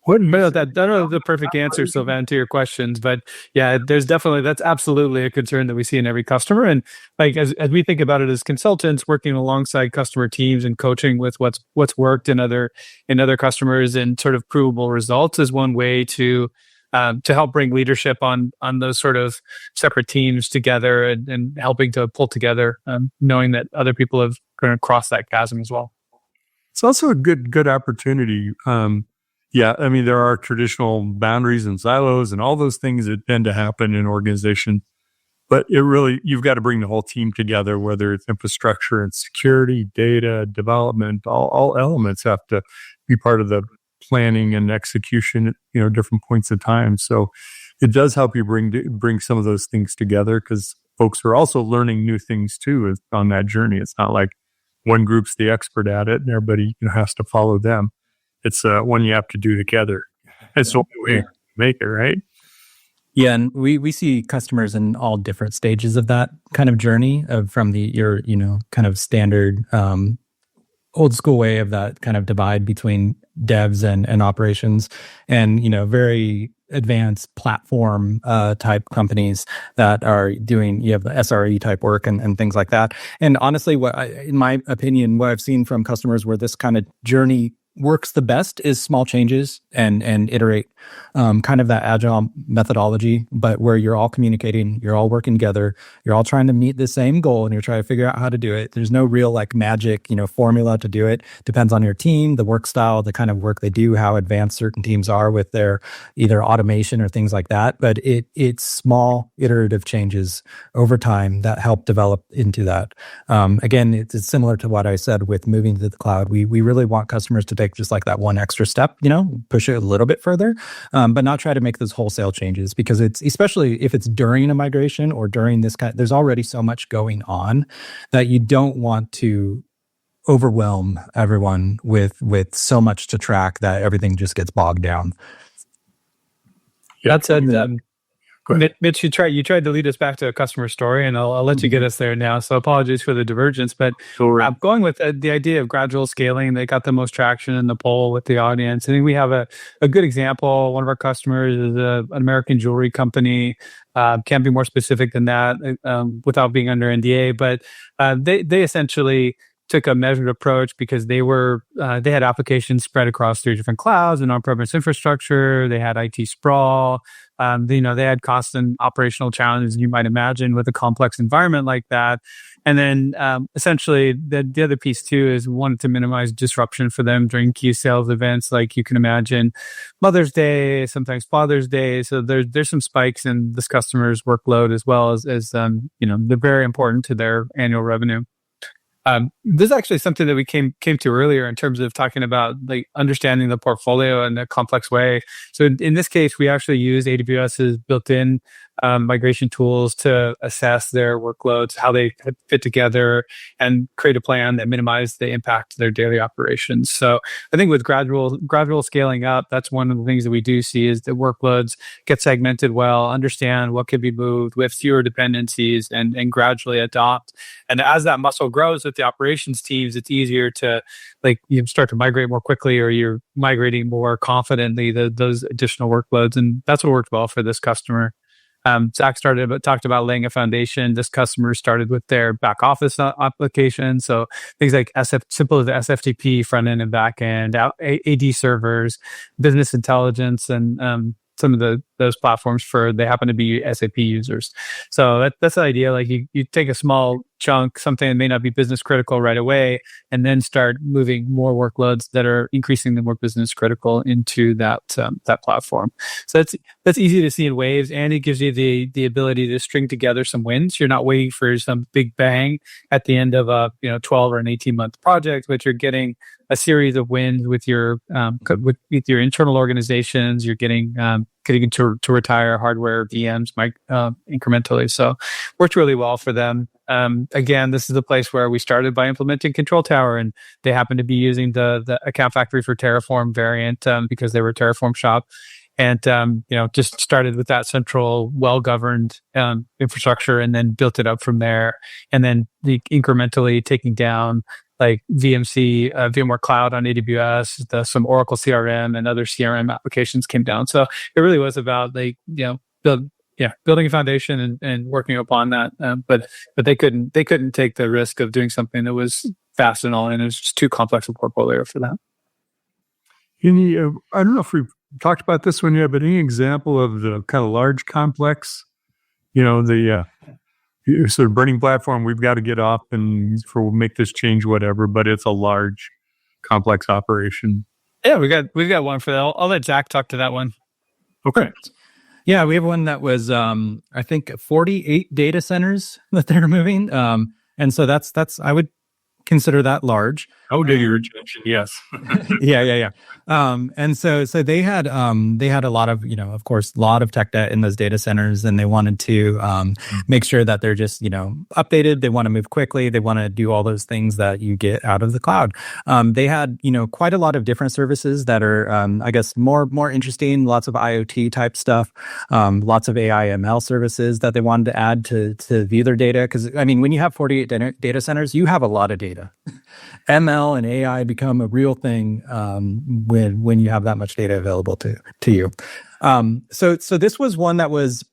What
I don't know the perfect answer, Sylvan, to your questions, but yeah, that's absolutely a concern that we see in every customer. And like as we think about it as consultants, working alongside customer teams and coaching with what's worked in other customers and sort of provable results is one way to help bring leadership on those sort of separate teams together and helping to pull together, knowing that other people have kind of crossed that chasm as well.
It's also a good opportunity. Yeah, I mean, there are traditional boundaries and silos and all those things that tend to happen in organizations, but you've got to bring the whole team together, whether it's infrastructure and security, data, development, all elements have to be part of the planning and execution at, different points of time. So it does help you bring some of those things together because folks are also learning new things too on that journey. It's not like one group's the expert at it and everybody has to follow them. It's one you have to do together. It's the only way to make it, right?
Yeah, and we see customers in all different stages of that kind of journey from your kind of standard old school way of that kind of divide between devs and operations, and very advanced platform type companies that are doing you have the SRE type work and things like that. And honestly, in my opinion, what I've seen from customers where this kind of journey works the best is small changes and iterate, kind of that agile methodology, but where you're all communicating, you're all working together, you're all trying to meet the same goal and you're trying to figure out how to do it. There's no real like magic, formula to do it. Depends on your team, the work style, the kind of work they do, how advanced certain teams are with their either automation or things like that. But it's small iterative changes over time that help develop into that. Again, it's similar to what I said with moving to the cloud. We really want customers to take just like that one extra step, push it a little bit further, but not try to make those wholesale changes, because it's, especially if it's during a migration or during this there's already so much going on that you don't want to overwhelm everyone with so much to track that everything just gets bogged down.
That said, Mitch, you tried to lead us back to a customer story, and I'll let you get us there now. So apologies for the divergence, but I'm going with the idea of gradual scaling. They got the most traction in the poll with the audience. I think we have a good example. One of our customers is an American jewelry company. Can't be more specific than that without being under NDA, but they essentially took a measured approach because they had applications spread across 3 different clouds and on-premise infrastructure. They had IT sprawl. They had cost and operational challenges you might imagine with a complex environment like that. And then essentially the other piece too is wanted to minimize disruption for them during key sales events, like you can imagine Mother's Day, sometimes Father's Day. So there's some spikes in this customer's workload as well as they're very important to their annual revenue. This is actually something that we came to earlier in terms of talking about like understanding the portfolio in a complex way. So in this case, we actually use AWS's built-in migration tools to assess their workloads, how they fit together, and create a plan that minimizes the impact to their daily operations. So I think with gradual scaling up, that's one of the things that we do see is that workloads get segmented well, understand what can be moved with fewer dependencies, and gradually adopt. And as that muscle grows with the operations teams, it's easier to you start to migrate more quickly, or you're migrating more confidently those additional workloads. And that's what worked well for this customer. Zach talked about laying a foundation. This customer started with their back office application. So things like simple as SFTP, front end and back end, AD servers, business intelligence, and some of those platforms they happen to be SAP users. So that's the idea. Like you take a small chunk, something that may not be business critical right away, and then start moving more workloads that are increasingly more business critical into that platform. So that's easy to see in waves, and it gives you the ability to string together some wins. You're not waiting for some big bang at the end of a 12 or an 18-month project, but you're getting a series of wins with your with your internal organizations. You're getting to retire hardware VMs incrementally. So worked really well for them. Again, this is the place where we started by implementing Control Tower, and they happen to be using the Account Factory for Terraform variant because they were a Terraform shop. And, just started with that central, well-governed infrastructure and then built it up from there. And then incrementally taking down like VMware Cloud on AWS, some Oracle CRM and other CRM applications came down. So it really was about building a foundation and working upon that. But they couldn't take the risk of doing something that was fast and all in. It was just too complex a portfolio for that.
I don't know if we've talked about this one yet, but any example of the kind of large complex, the sort of burning platform we've got to get off and make this change, whatever, but it's a large, complex operation.
Yeah, we've got one for that. I'll let Zach talk to that one.
Okay.
Yeah, we have one that was, I think, 48 data centers that they're moving. And so that's I would consider that large.
Oh, data retention, yes.
Yeah. And so they had a lot of, of course, a lot of tech debt in those data centers, and they wanted to make sure that they're just, updated. They want to move quickly. They want to do all those things that you get out of the cloud. They had, quite a lot of different services that are, I guess, more interesting. Lots of IoT type stuff. Lots of AI ML services that they wanted to add to view their data. Because when you have 48 data centers, you have a lot of data. ML and AI become a real thing when you have that much data available to you. So this was one that was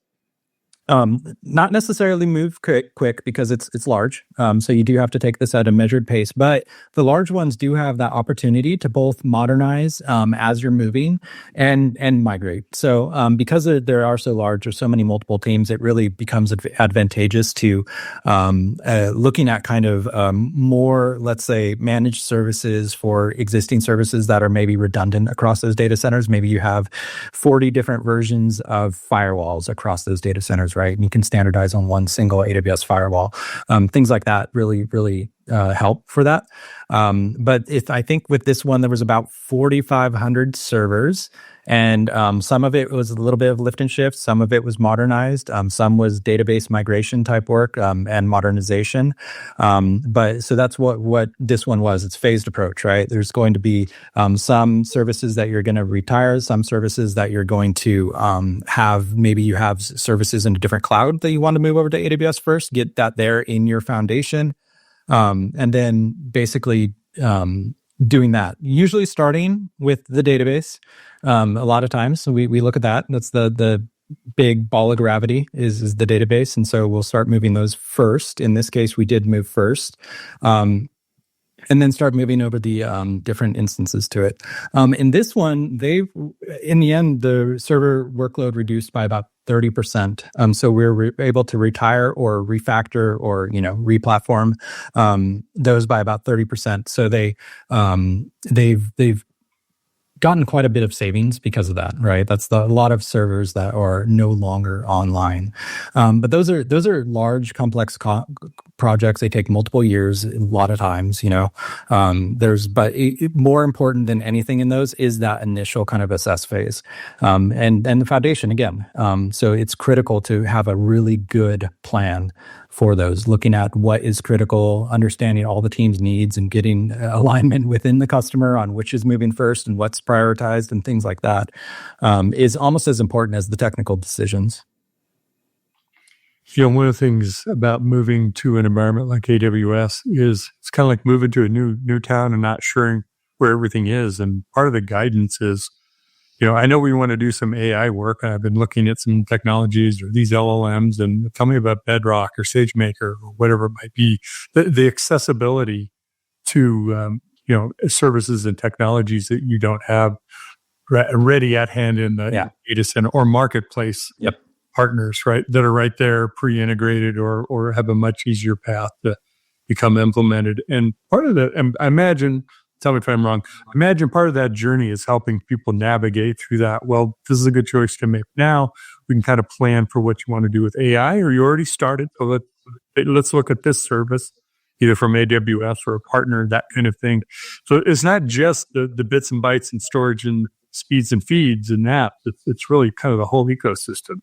not necessarily move quick because it's large. So you do have to take this at a measured pace. But the large ones do have that opportunity to both modernize as you're moving and migrate. So because there are so large, there's so many multiple teams, it really becomes advantageous to looking at kind of more, let's say, managed services for existing services that are maybe redundant across those data centers. Maybe you have 40 different versions of firewalls across those data centers, right? And you can standardize on one single AWS firewall. Things like that really help for that. But I think with this one, there was about 4,500 servers, and some of it was a little bit of lift and shift. Some of it was modernized. Some was database migration type work and modernization. But so that's what this one was. It's phased approach, right? There's going to be some services that you're going to retire, some services that you're going to have. Maybe you have services in a different cloud that you want to move over to AWS first, get that there in your foundation. And then basically doing that, usually starting with the database. A lot of times, so we look at that. That's the big ball of gravity is the database. And so we'll start moving those first. In this case, we did move first. And then start moving over the different instances to it. In this one, in the end, the server workload reduced by about 30%. So we're able to retire or refactor or replatform those by about 30%. So they've gotten quite a bit of savings because of that, right? That's a lot of servers that are no longer online. But those are large, complex projects. They take multiple years, a lot of times, more important than anything in those is that initial kind of assess phase. And the foundation again. So it's critical to have a really good plan for those, looking at what is critical, understanding all the team's needs and getting alignment within the customer on which is moving first and what's prioritized and things like that is almost as important as the technical decisions.
One of the things about moving to an environment like AWS is it's kind of like moving to a new town and not sure where everything is. And part of the guidance is, I know we want to do some AI work, and I've been looking at some technologies or these LLMs, and tell me about Bedrock or SageMaker or whatever it might be. The accessibility to services and technologies that you don't have ready at hand in the data center or marketplace partners, right, that are right there pre-integrated or have a much easier path to become implemented. And part of that, I imagine, tell me if I'm wrong, imagine part of that journey is helping people navigate through that. Well, this is a good choice to make now. We can kind of plan for what you want to do with AI, or you already started. So let's look at this service, either from AWS or a partner, that kind of thing. So it's not just the bits and bytes and storage and speeds and feeds and apps. It's really kind of the whole ecosystem.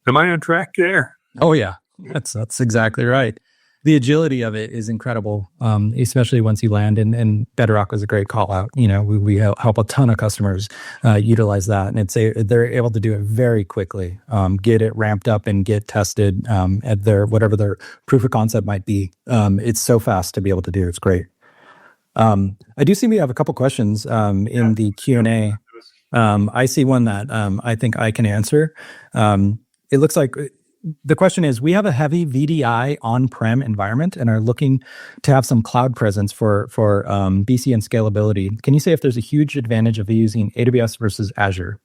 Am I on track there?
Oh yeah, that's exactly right. the agility of it is incredible, especially once you land. And Bedrock was a great call out. We help a ton of customers utilize that, and they're able to do it very quickly, get it ramped up and get tested at whatever their proof of concept might be. It's so fast to be able to do. It's great. I do see we have a couple questions in the Q&A. I see one that I think I can answer. It looks like the question is, we have a heavy VDI on-prem environment and are looking to have some cloud presence for BC and scalability. Can you say if there's a huge advantage of using AWS versus Azure?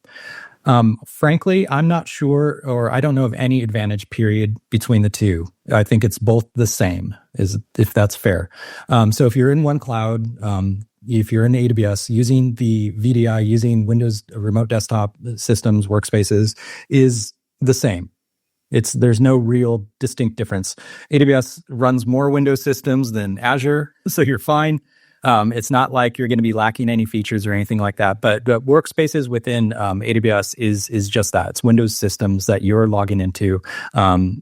Frankly, I'm not sure, or I don't know of any advantage period between the two. I think it's both the same, if that's fair. So if you're in one cloud, if you're in AWS, using the VDI, using Windows remote desktop systems, workspaces is the same. There's no real distinct difference. AWS runs more Windows systems than Azure, so you're fine. It's not like you're going to be lacking any features or anything like that. But workspaces within AWS is just that. It's Windows systems that you're logging into.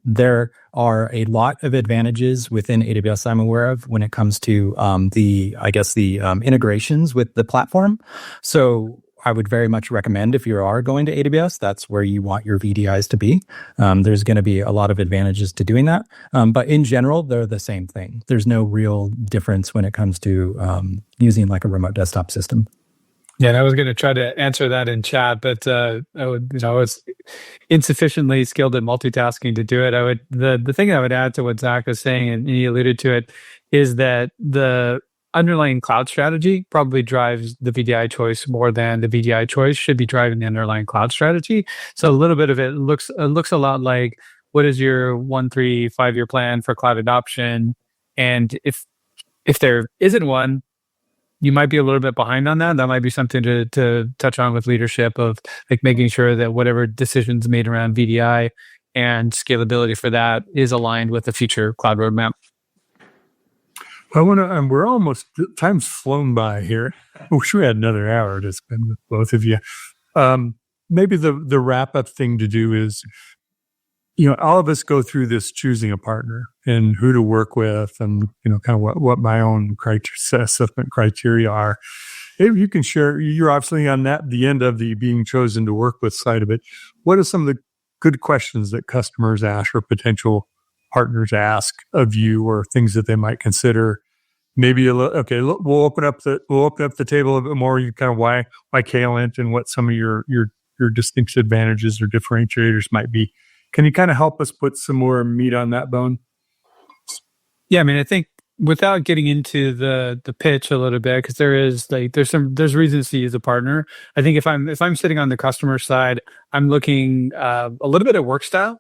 There are a lot of advantages within AWS I'm aware of when it comes to the integrations with the platform. So I would very much recommend, if you are going to AWS, that's where you want your VDIs to be. There's going to be a lot of advantages to doing that. But in general, they're the same thing. There's no real difference when it comes to using like a remote desktop system.
Yeah, and I was going to try to answer that in chat, but I was insufficiently skilled at multitasking to do it. The thing I would add to what Zach was saying, and he alluded to it, is that the underlying cloud strategy probably drives the VDI choice more than the VDI choice should be driving the underlying cloud strategy. So a little bit of it looks a lot like, what is your 1, 3, 5-year plan for cloud adoption? And if there isn't one, you might be a little bit behind on that. That might be something to touch on with leadership, of like making sure that whatever decisions made around VDI and scalability for that is aligned with the future cloud roadmap.
We're almost, time's flown by here. I wish we had another hour to spend with both of you. Maybe the wrap up thing to do is, all of us go through this choosing a partner and who to work with, and, kind of what my own assessment criteria are. If you can share, you're obviously on the end of the being chosen to work with side of it. What are some of the good questions that customers ask or potential partners ask of you, or things that they might consider? Maybe we'll open up the table a bit more. You kind of why Calent, and what some of your distinct advantages or differentiators might be. Can you kind of help us put some more meat on that bone?
Yeah, I mean, I think without getting into the pitch a little bit, because there's reasons to use a partner. I think if I'm sitting on the customer side, I'm looking a little bit at work style,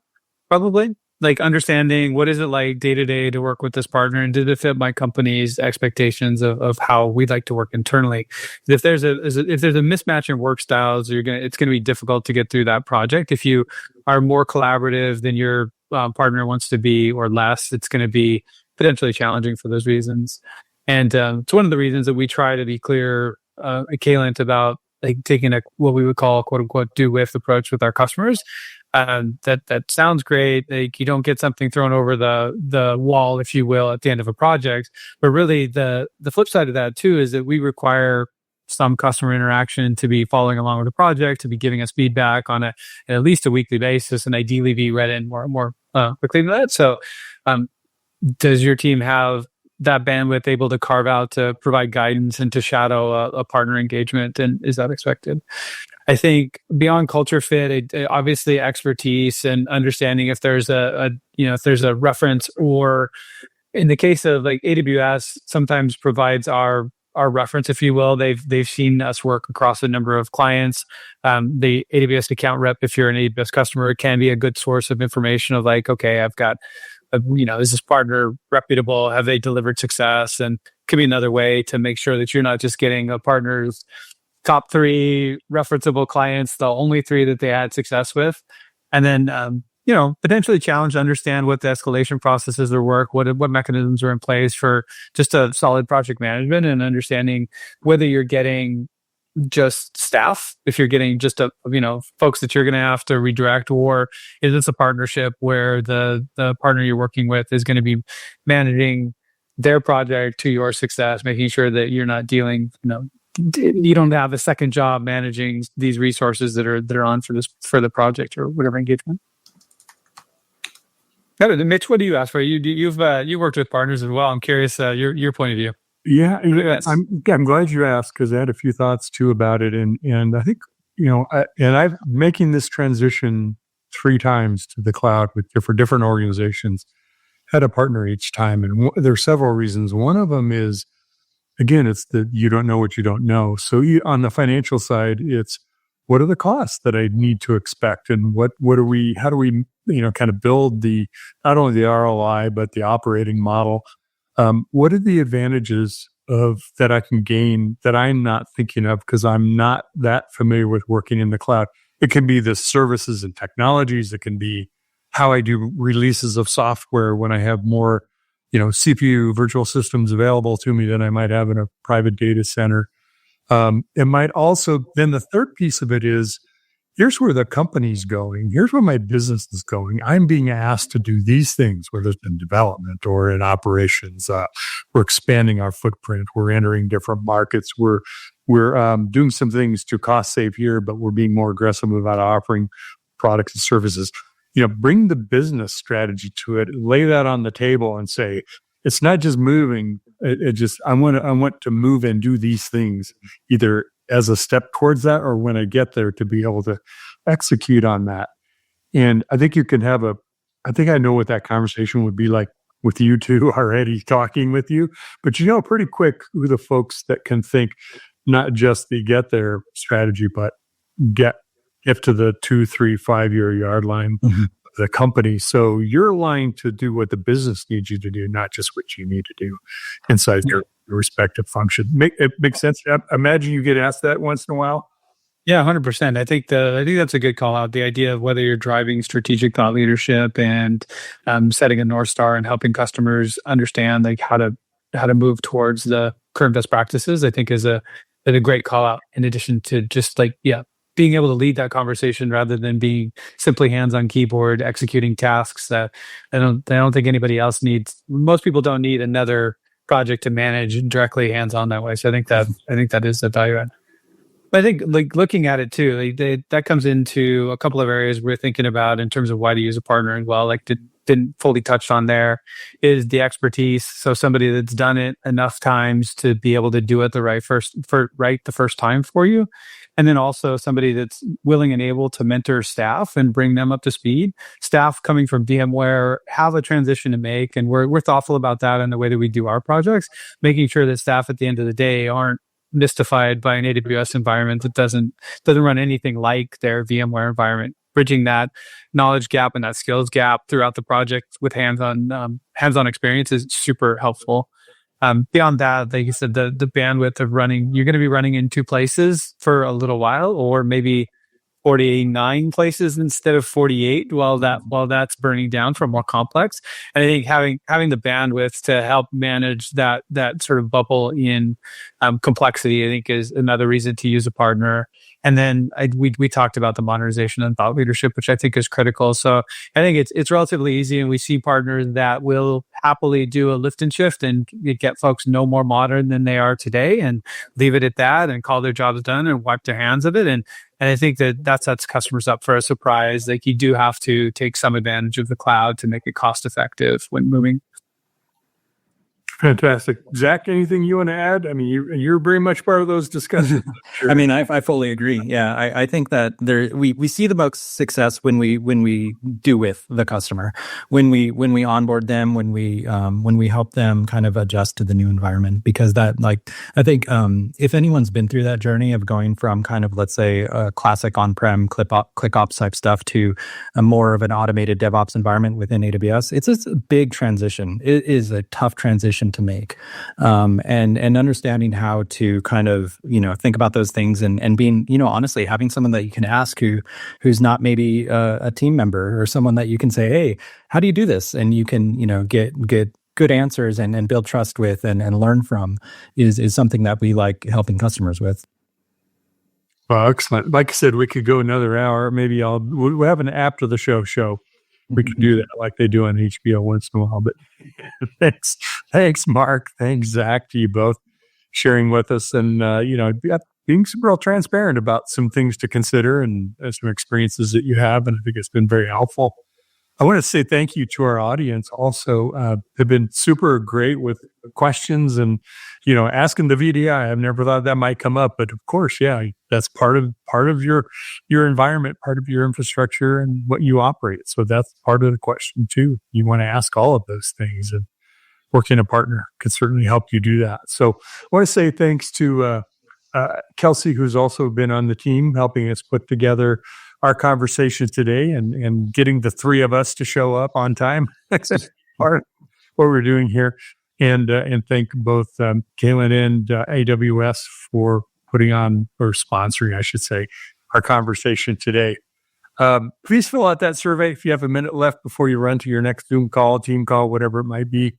probably. Like understanding what is it like day to day to work with this partner, and did it fit my company's expectations of how we'd like to work internally? If there's a mismatch in work styles, it's gonna be difficult to get through that project. If you are more collaborative than your partner wants to be, or less, it's going to be potentially challenging for those reasons. And it's one of the reasons that we try to be clear at Calent about like taking what we would call quote unquote do with approach with our customers. That sounds great. Like you don't get something thrown over the wall, if you will, at the end of a project. But really, the flip side of that too is that we require some customer interaction to be following along with the project, to be giving us feedback on at least a weekly basis, and ideally be read in more quickly than that. So, does your team have that bandwidth able to carve out to provide guidance and to shadow a partner engagement, and is that expected? I think beyond culture fit, obviously expertise and understanding if there's if there's a reference, or in the case of like AWS, sometimes provides our reference, if you will. They've seen us work across a number of clients. The AWS account rep, if you're an AWS customer, can be a good source of information of like, okay, I've got, is this partner reputable? Have they delivered success? And could be another way to make sure that you're not just getting a partner's top 3 referenceable clients, the only 3 that they had success with. And then, potentially challenge to understand what the escalation processes are work, what mechanisms are in place for just a solid project management, and understanding whether you're getting just staff, if you're getting just folks that you're going to have to redirect, or is this a partnership where the partner you're working with is going to be managing their project to your success, making sure that you're not dealing, you don't have a second job managing these resources that are on for the project or whatever engagement. Mitch, what do you ask for? You've worked with partners as well. I'm curious your point of view.
Yeah, I'm glad you asked, because I had a few thoughts too about it, and I think I'm making this transition 3 times to the cloud for different organizations. Had a partner each time, and there are several reasons. One of them is, again, it's that you don't know what you don't know. So on the financial side, it's what are the costs that I need to expect, and how do we kind of build not only the ROI but the operating model. What are the advantages that I can gain that I'm not thinking of because I'm not that familiar with working in the cloud? It can be the services and technologies. It can be how I do releases of software when I have more, CPU virtual systems available to me than I might have in a private data center. It might also, then the third piece of it is, here's where the company's going. Here's where my business is going. I'm being asked to do these things, whether it's in development or in operations. We're expanding our footprint. We're entering different markets. We're doing some things to cost save here, but we're being more aggressive about offering products and services. Bring the business strategy to it, lay that on the table and say, it's not just moving. I want to move and do these things either as a step towards that, or when I get there to be able to execute on that. And I think I think I know what that conversation would be like with you two already talking with you, but pretty quick who the folks that can think not just the get there strategy, but get to the 2, 3, 5 year yard line of the company. So you're aligned to do what the business needs you to do, not just what you need to do inside your respective function. It makes sense. I imagine you get asked that once in a while.
Yeah, 100%. I think that's a good call out. The idea of whether you're driving strategic thought leadership and setting a North Star and helping customers understand how to move towards the current best practices, I think is a great call out. In addition to just being able to lead that conversation rather than being simply hands on keyboard executing tasks that I don't think anybody else needs. Most people don't need another project to manage directly hands on that way. So I think that is a value add. But I think looking at it too, that comes into a couple of areas we're thinking about in terms of why to use a partner as well. Didn't fully touch on there is the expertise. So somebody that's done it enough times to be able to do it the first time for you. And then also somebody that's willing and able to mentor staff and bring them up to speed. Staff coming from VMware have a transition to make, and we're thoughtful about that in the way that we do our projects, making sure that staff at the end of the day aren't mystified by an AWS environment that doesn't run anything like their VMware environment. Bridging that knowledge gap and that skills gap throughout the project with hands-on experience is super helpful. Beyond that, like you said, the bandwidth of running, you're going to be running in 2 places for a little while, or maybe 49 places instead of 48 while that's burning down for more complex. And I think having the bandwidth to help manage that sort of bubble in complexity, I think is another reason to use a partner. And then we talked about the modernization and thought leadership, which I think is critical. So I think it's relatively easy, and we see partners that will happily do a lift and shift and get folks no more modern than they are today and leave it at that and call their jobs done and wipe their hands of it. And I think that sets customers up for a surprise. Like, you do have to take some advantage of the cloud to make it cost effective when moving.
Fantastic. Zach, anything you want to add? I mean, you're very much part of those discussions.
Sure. I mean, I fully agree. Yeah, I think that we see the most success when we do with the customer, when we onboard them, when we help them kind of adjust to the new environment. Because that, I think if anyone's been through that journey of going from kind of, let's say, a classic on-prem ClickOps type stuff to a more of an automated DevOps environment within AWS, it's a big transition. It is a tough transition to make, and understanding how to kind of think about those things and being honestly having someone that you can ask who's not maybe a team member, or someone that you can say, hey, how do you do this, and you can get good answers and build trust with and learn from is something that we like helping customers with.
Well, excellent. Like I said, we could go another hour. Maybe we'll have an after the show. We could do that like they do on HBO once in a while. But thanks, Mark. Thanks, Zach, to you both sharing with us and being real transparent about some things to consider and some experiences that you have. And I think it's been very helpful. I want to say thank you to our audience also. Have been super great with questions and, asking the VDI. I've never thought that might come up, but of course, yeah, that's part of your environment, part of your infrastructure and what you operate. So that's part of the question too. You want to ask all of those things, and working a partner could certainly help you do that. So I want to say thanks to Kelsey, who's also been on the team helping us put together our conversation today and getting the three of us to show up on time. That's part of what we're doing here. And thank both Kaylin and AWS for putting on, or sponsoring, I should say, our conversation today. Please fill out that survey if you have a minute left before you run to your next Zoom call, team call, whatever it might be.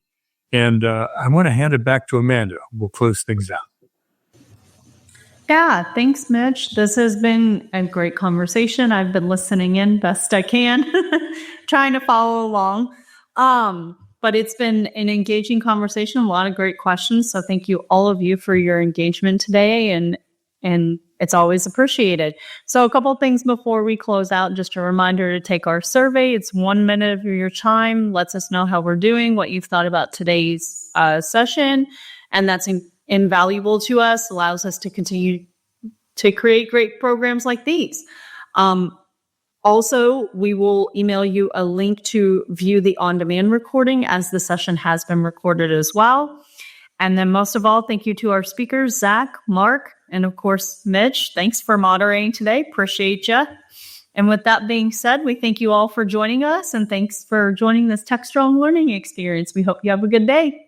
And I want to hand it back to Amanda. We'll close things out.
Yeah, thanks, Mitch. This has been a great conversation. I've been listening in best I can, trying to follow along. But it's been an engaging conversation, a lot of great questions. So thank you, all of you, for your engagement today, and it's always appreciated. So a couple of things before we close out. Just a reminder to take our survey. It's 1 minute of your time. Lets us know how we're doing, what you've thought about today's session, and that's invaluable to us, allows us to continue to create great programs like these. Also, we will email you a link to view the on-demand recording, as the session has been recorded as well. And then most of all, thank you to our speakers, Zach, Mark, and of course, Mitch. Thanks for moderating today. Appreciate you. And with that being said, we thank you all for joining us, and thanks for joining this TechStrong learning experience. We hope you have a good day.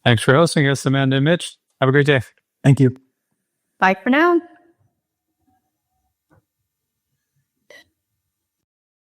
Thanks for hosting us, Amanda and Mitch. Have a great day.
Thank you.
Bye for now.